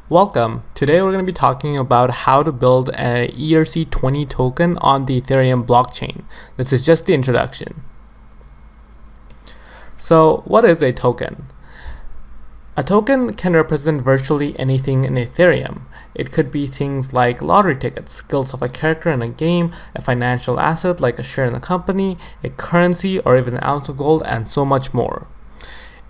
Welcome. Today we're going to be talking about how to build an ERC20 token on the Ethereum blockchain. This is just the introduction. So, what is a token? A token can represent virtually anything in Ethereum. It could be things like lottery tickets, skills of a character in a game, a financial asset like a share in a company, a currency, or even an ounce of gold, and so much more.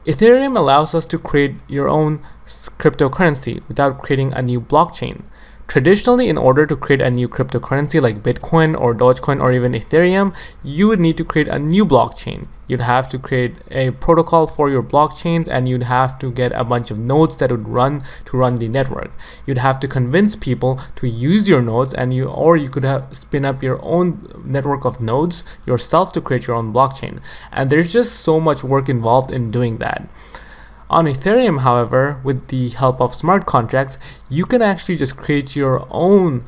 Ethereum allows us to create your own cryptocurrency without creating a new blockchain. Traditionally, in order to create a new cryptocurrency like Bitcoin or Dogecoin or even Ethereum, you would need to create a new blockchain. You'd have to create a protocol for your blockchains, and you'd have to get a bunch of nodes that would run the network. You'd have to convince people to use your nodes, and you could spin up your own network of nodes yourself to create your own blockchain. And there's just so much work involved in doing that. On Ethereum, however, with the help of smart contracts, you can actually just create your own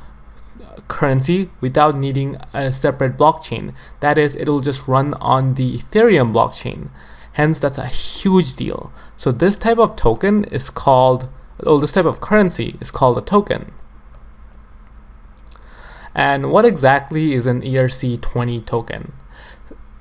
currency without needing a separate blockchain. That is, it'll just run on the Ethereum blockchain. Hence, that's a huge deal. So this type of token is called, this type of currency is called a token. And what exactly is an ERC20 token?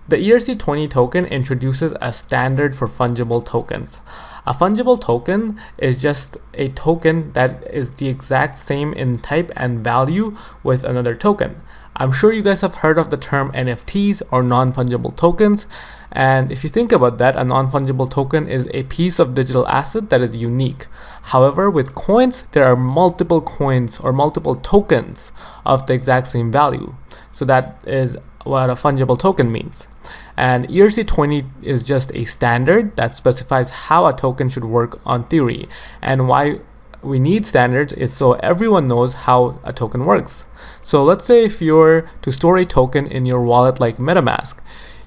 The ERC20 token introduces a standard for fungible tokens. A fungible token is just a token that is the exact same in type and value with another token. I'm sure you guys have heard of the term NFTs or non-fungible tokens. And if you think about that, a non-fungible token is a piece of digital asset that is unique. However, with coins, there are multiple coins or multiple tokens of the exact same value. So that is what a fungible token means. And ERC20 is just a standard that specifies how a token should work on theory. And why we need standards is so everyone knows how a token works. So let's say if you're to store a token in your wallet like MetaMask,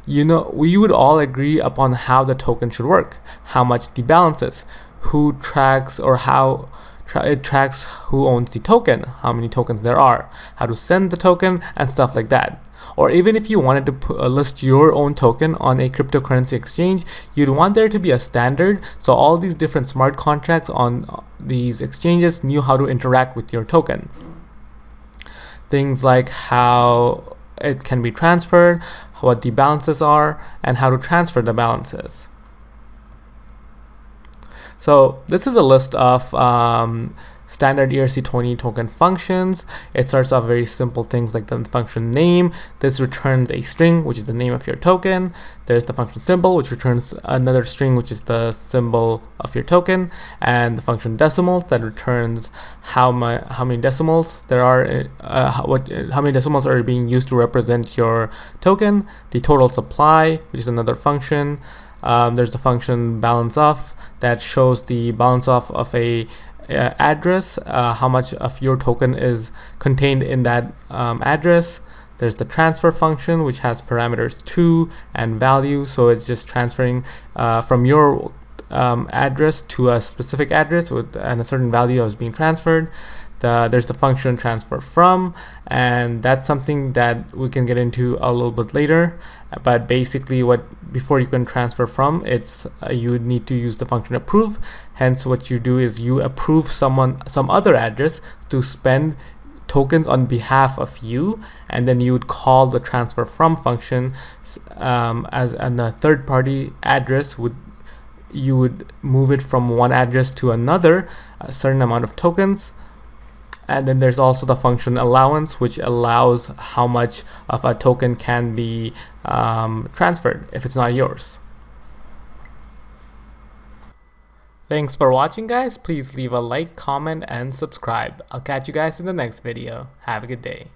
we would all agree upon how the token should work, how much the balance is, who tracks or how it tracks who owns the token, how many tokens there are, how to send the token, and stuff like that. Or even if you wanted to list your own token on a cryptocurrency exchange, you'd want there to be a standard so all these different smart contracts on these exchanges knew how to interact with your token. Things like how it can be transferred, what the balances are, and how to transfer the balances. So this is a list of standard ERC20 token functions. It starts off very simple things like the function name. This returns a string, which is the name of your token. There's the function symbol, which returns another string, which is the symbol of your token, and the function decimals that returns how many decimals there are, how many decimals are being used to represent your token. The total supply, which is another function. There's the function balance off that shows the balance off of a address, how much of your token is contained in that address. There's the transfer function, which has parameters to and value, so it's just transferring from your address to a specific address and a certain value is being transferred. There's the function transfer from, and that's something that we can get into a little bit later. But basically, before you can transfer from, you would need to use the function approve. Hence, what you do is you approve some other address to spend tokens on behalf of you, and then you would call the transfer from function as a third-party address you would move it from one address to another, a certain amount of tokens. And then there's also the function allowance, which allows how much of a token can be transferred if it's not yours. Thanks for watching, guys. Please leave a like, comment, and subscribe. I'll catch you guys in the next video. Have a good day.